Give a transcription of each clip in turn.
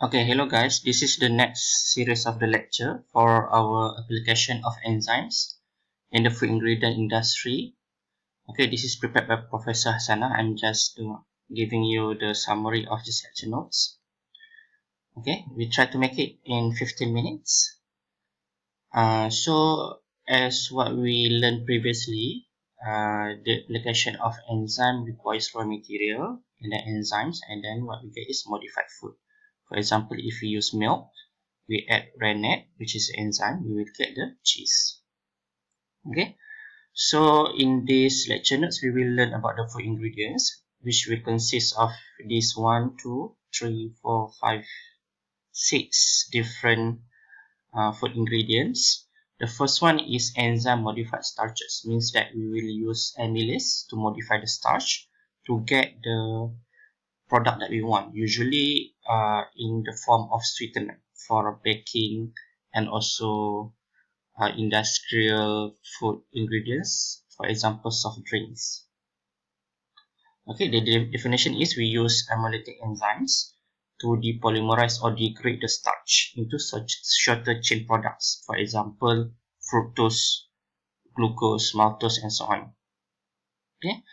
Okay, hello guys. This is the next series of the lecture for our application of enzymes in the food ingredient industry. Okay, this is prepared by Professor Hasana. I'm just giving you the summary of this lecture notes. Okay, we try to make it in 15 minutes. So as what we learned previously, the application of enzyme requires raw material and then enzymes, and then what we get is modified food. For example, if we use milk, we add rennet, which is enzyme, we will get the cheese. Okay, so in this lecture notes, we will learn about the food ingredients, which will consist of these 1, 2, 3, 4, 5, 6 different food ingredients. The first one is enzyme modified starches, means that we will use amylase to modify the starch to get the product that we want, usually in the form of sweetener for baking and also industrial food ingredients, for example soft drinks. Okay, the definition is we use amylotic enzymes to depolymerize or degrade the starch into such shorter chain products, for example fructose, glucose, maltose, and so on. Okay,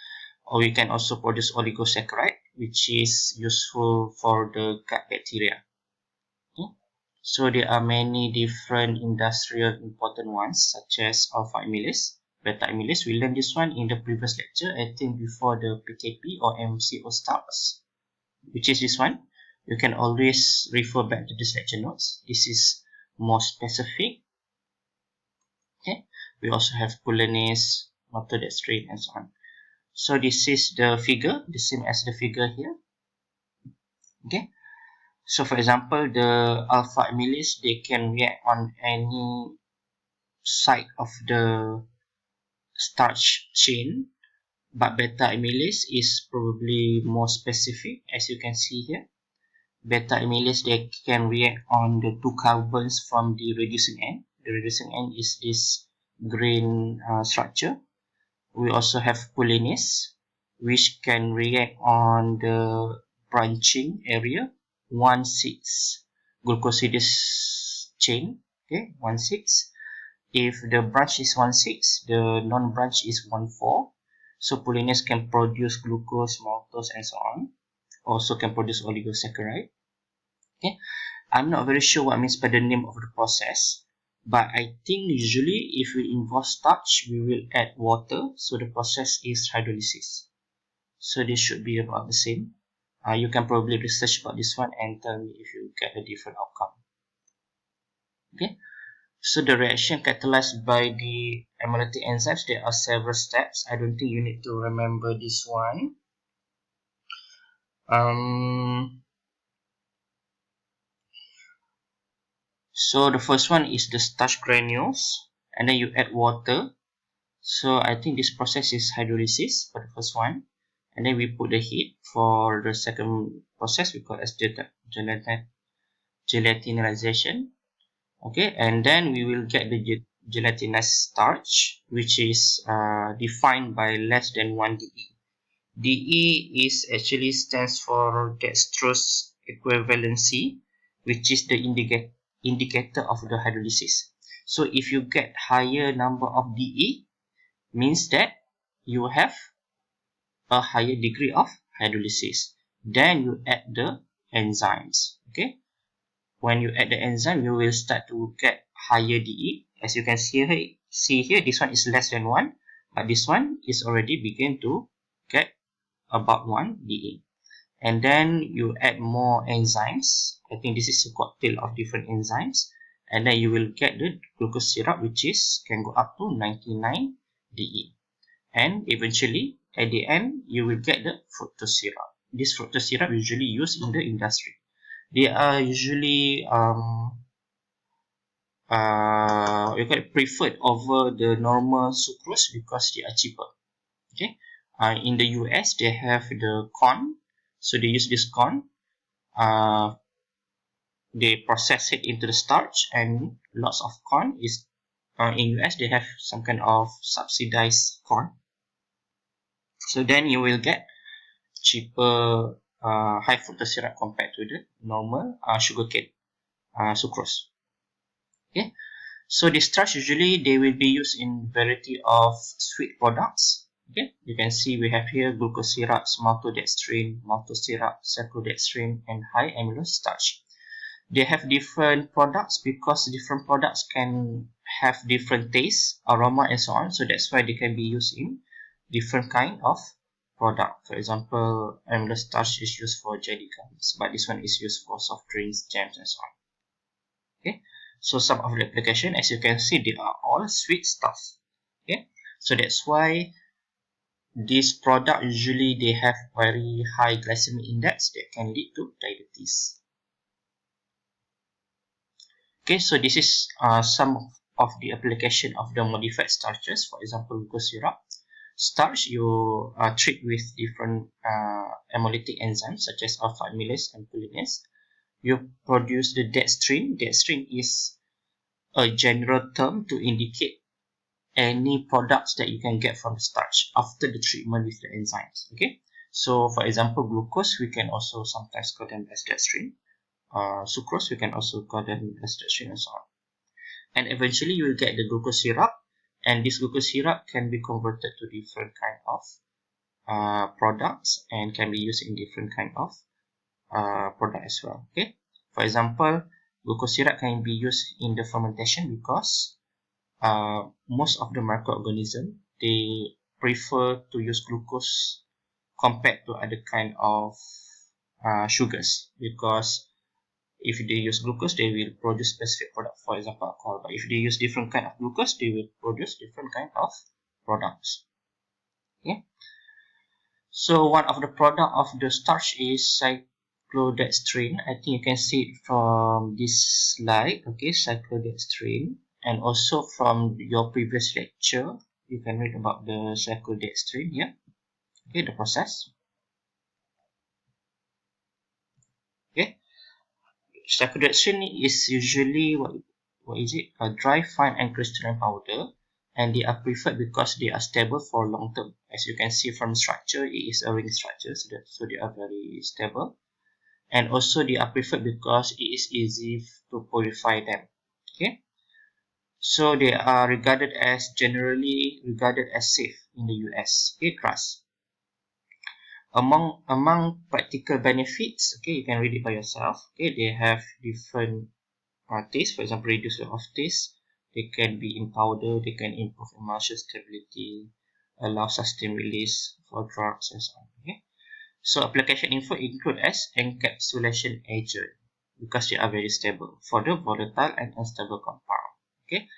or we can also produce oligosaccharide, which is useful for the gut bacteria. Okay? So there are many different industrial important ones, such as alpha amylase, beta amylase. We learned this one in the previous lecture, I think before the PKP or MCO starts, which is this one. You can always refer back to this lecture notes. This is more specific. Okay, we also have pulanase, maltodextrin, and so on. So this is the figure, the same as the figure here. Okay, so for example, the alpha amylase, they can react on any side of the starch chain, but beta amylase is probably more specific, as you can see here. Beta amylase, they can react on the two carbons from the reducing end. The reducing end is this green structure. We also have pulanase, which can react on the branching area 1,6 glucosidase chain. Okay, 1,6. If the branch is 1,6, the non-branch is 1,4. So pulanase can produce glucose, maltose, and so on. Also can produce oligosaccharide. Okay, I'm not very sure what means by the name of the process, but I think usually if we involve starch, we will add water. So the process is hydrolysis. So this should be about the same. You can probably research about this one and tell me if you get a different outcome. Okay. So the reaction catalyzed by the amylotic enzymes, there are several steps. I don't think you need to remember this one. So the first one is the starch granules, and then you add water. So I think this process is hydrolysis for the first one, and then we put the heat for the second process we call as gelatinization. Okay, and then we will get the gelatinous starch, which is defined by less than 1 DE. DE is actually stands for dextrose equivalency, which is the indicator of the hydrolysis. So if you get higher number of DE, means that you have a higher degree of hydrolysis. Then you add the enzymes. Okay, when you add the enzyme, you will start to get higher DE. As you can see here, this one is less than 1, but this one is already begin to get about 1 DE. And then you add more enzymes. I think this is a cocktail of different enzymes, and then you will get the glucose syrup, which is can go up to 99 DE. And eventually at the end you will get the fructose syrup. This fructose syrup usually used in the industry. They are usually preferred over the normal sucrose because they are cheaper. Okay, in the US they have the corn, so they use this corn. They process it into the starch, and lots of corn is in US they have some kind of subsidized corn. So then you will get cheaper high fructose syrup compared to the normal sugarcane sucrose. Okay, so the starch usually they will be used in variety of sweet products. Okay, you can see we have here glucose syrups, maltodextrin, maltose syrup, cyclodextrin, and high amylose starch. They have different products because different products can have different taste, aroma, and so on. So that's why they can be used in different kind of product. For example, amylose starch is used for jelly gums, but this one is used for soft drinks, jams, and so on. Okay, so some of the application, as you can see, they are all sweet stuff. Okay, so that's why this product usually they have very high glycemic index that can lead to diabetes. Okay, so this is some of the application of the modified starches. For example, glucose syrup. Starch you treat with different hemolytic enzymes such as alpha amylase and pulinase. You produce the dextrin. Dextrin is a general term to indicate any products that you can get from the starch after the treatment with the enzymes. Okay, so for example, glucose we can also sometimes call them as dextrin. Sucrose we can also call them as dextrin and so on. And eventually you will get the glucose syrup, and this glucose syrup can be converted to different kind of products and can be used in different kind of product as well. Okay, for example, glucose syrup can be used in the fermentation because most of the microorganisms they prefer to use glucose compared to other kind of sugars, because if they use glucose they will produce specific product, for example alcohol, but if they use different kind of glucose they will produce different kind of products. Okay, so one of the product of the starch is cyclodextrin. I think you can see it from this slide. Okay, cyclodextrin, and also from your previous lecture you can read about the cyclodextrin here. Okay, the process. Okay, cyclodextrin is usually what is it? A dry, fine, and crystalline powder, and they are preferred because they are stable for long term. As you can see from structure, it is a ring structure, so they are very stable. And also they are preferred because it is easy to purify them. Okay, so they are generally regarded as safe in the US. Okay, trust. Among practical benefits, okay, you can read it by yourself. Okay, they have different taste. For example, reduce the off taste. They can be in powder. They can improve emulsion stability, allow sustained release for drugs and so on. Okay, so application info include as encapsulation agent because they are very stable for the volatile and unstable compound. Okay,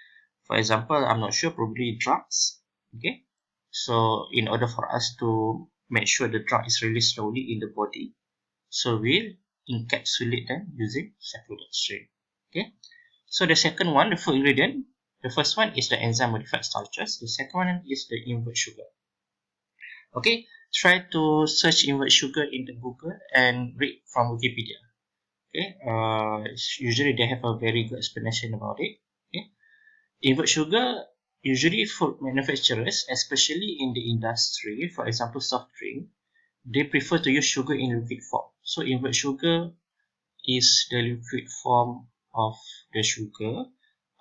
for example, I'm not sure, probably drugs. Okay, so in order for us to make sure the drug is released slowly in the body, so we'll encapsulate them using cyclodextrin. Okay, so the second one, the food ingredient, the first one is the enzyme modified starches. The second one is the invert sugar. Okay, try to search invert sugar in the Google and read from Wikipedia. Okay, usually they have a very good explanation about it. Okay, invert sugar, usually food manufacturers, especially in the industry, for example soft drink, they prefer to use sugar in liquid form. So invert sugar is the liquid form of the sugar.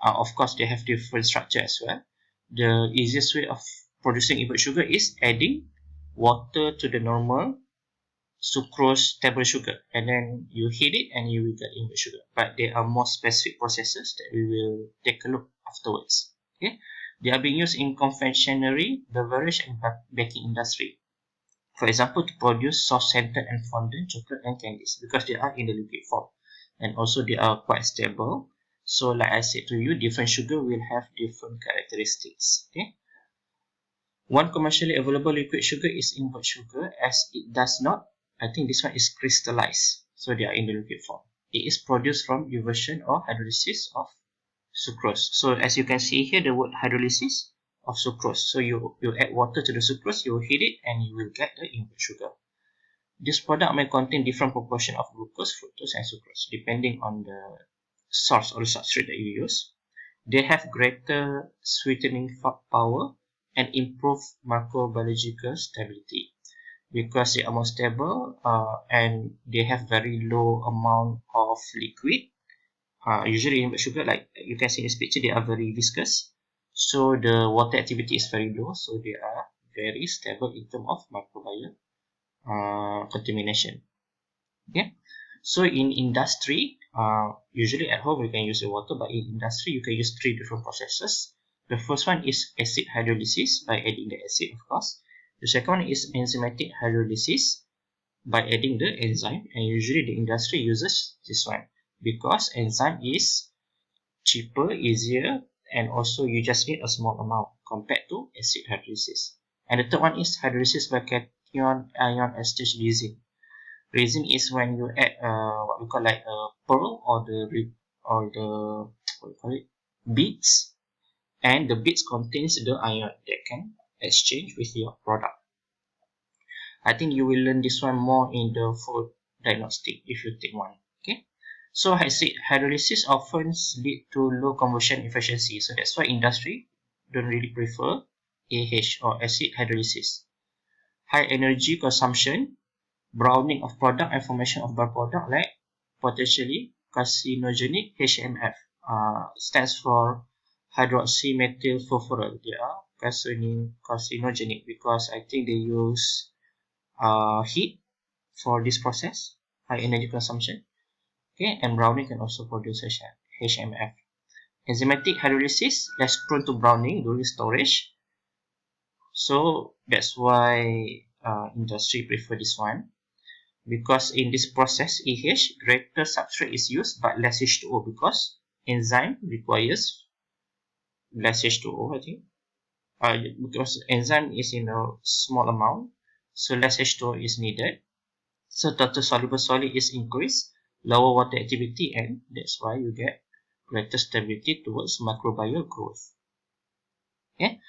Of course, they have different structure as well. The easiest way of producing invert sugar is adding water to the normal sucrose table sugar, and then you heat it and you will get invert sugar. But there are more specific processes that we will take a look afterwards. Okay, they are being used in confectionery, beverage, and baking industry. For example, to produce soft-scented and fondant chocolate and candies, because they are in the liquid form, and also they are quite stable. So like I said to you, different sugar will have different characteristics. Okay, one commercially available liquid sugar is invert sugar, as it does not, I think this one is crystallized, so they are in the liquid form. It is produced from inversion or hydrolysis of sucrose. So as you can see here, the word hydrolysis of sucrose. So you add water to the sucrose, you heat it, and you will get the invert sugar. This product may contain different proportion of glucose, fructose, and sucrose depending on the source or the substrate that you use. They have greater sweetening power and improve macrobiological stability. because they are more stable and they have very low amount of liquid. Usually in sugar, like you can see in this picture, they are very viscous, so the water activity is very low, so they are very stable in terms of microbial contamination. Okay, so in industry, usually at home you can use the water, but in industry you can use three different processes. The first one is acid hydrolysis, by adding the acid, of course. The second one is enzymatic hydrolysis, by adding the enzyme, and usually the industry uses this one because enzyme is cheaper, easier, and also you just need a small amount compared to acid hydrolysis. And the third one is hydrolysis by cation ion exchange resin. Resin is when you add what we call like a pearl or the what we call it, beads, and the beads contains the ion that can exchange with your product. I think you will learn this one more in the food diagnostic if you take one. Okay. So acid hydrolysis often lead to low conversion efficiency. So that's why industry don't really prefer AH or acid hydrolysis. High energy consumption, browning of product and formation of byproduct like potentially carcinogenic HMF. Stands for hydroxymethylfurfural. They are carcinogenic because I think they use heat for this process, high energy consumption. Okay, and browning can also produce HMF. Enzymatic hydrolysis less prone to browning during storage, so that's why industry prefer this one, because in this process EH greater substrate is used but less H2O, because enzyme requires less H2O, I think. Because enzyme is in a small amount, so less H2O is needed. So total soluble solid is increased, lower water activity, and that's why you get greater stability towards microbial growth. Okay.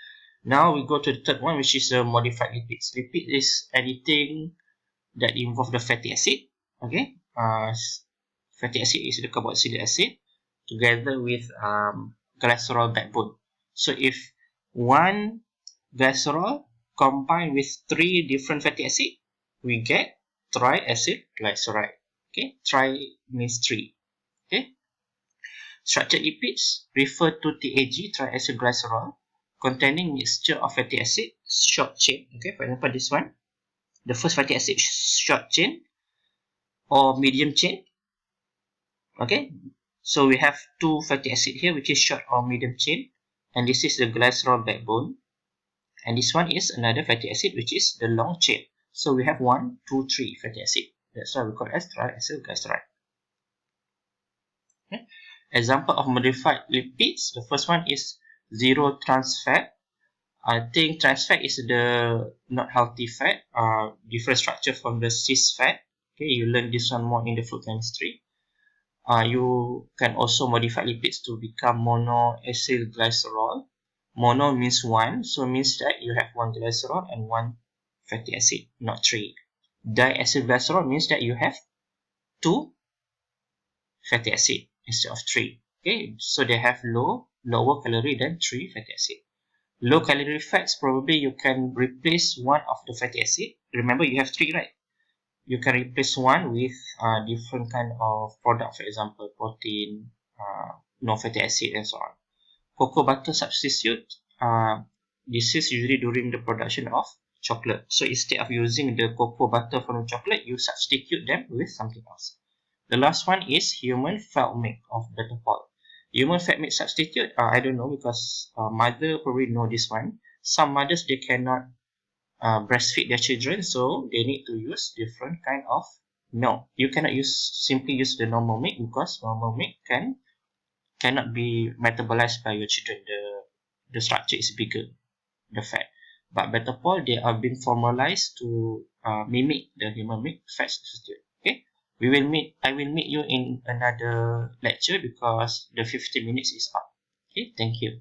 Now we go to the third one, which is modified lipids. Lipid is anything that involve the fatty acid. Okay. Fatty acid is the carboxylic acid together with glycerol backbone. So if one glycerol combined with three different fatty acid, we get triacid glyceride. Okay, tri means three. Okay, structured lipids refer to TAG, triacylglycerol, containing mixture of fatty acid, short chain. Okay, for example, this one, the first fatty acid, short chain or medium chain. Okay, so we have two fatty acid here, which is short or medium chain, and this is the glycerol backbone, and this one is another fatty acid, which is the long chain. So we have 1, 2, 3 fatty acid. That's why we call it as triacylglyceride. Okay. Example of modified lipids. The first one is zero trans fat. I think trans fat is the not healthy fat, different structure from the cis fat. Okay, you learn this one more in the food chemistry. You can also modify lipids to become monoacylglycerol. Mono means one, so means that you have one glycerol and one fatty acid, not three. Diacylglycerol means that you have two fatty acid instead of three. Okay, so they have lower calorie than three fatty acid. Low calorie fats, probably you can replace one of the fatty acid. Remember, you have three, right? You can replace one with different kind of product, for example, protein, no fatty acid, and so on. Cocoa butter substitute. This is usually during the production of chocolate. So instead of using the cocoa butter from the chocolate, you substitute them with something else. The last one is human fat milk of Betapol. Human fat milk substitute, I don't know, because mother probably know this one. Some mothers, they cannot breastfeed their children, so they need to use different kind of milk. You cannot simply use the normal milk, because normal milk cannot be metabolized by your children. The structure is bigger, the fat. But Betapol, they are being formalized to mimic the human milk fat substitute. Okay, I will meet you in another lecture because the 50 minutes is up. Okay, thank you.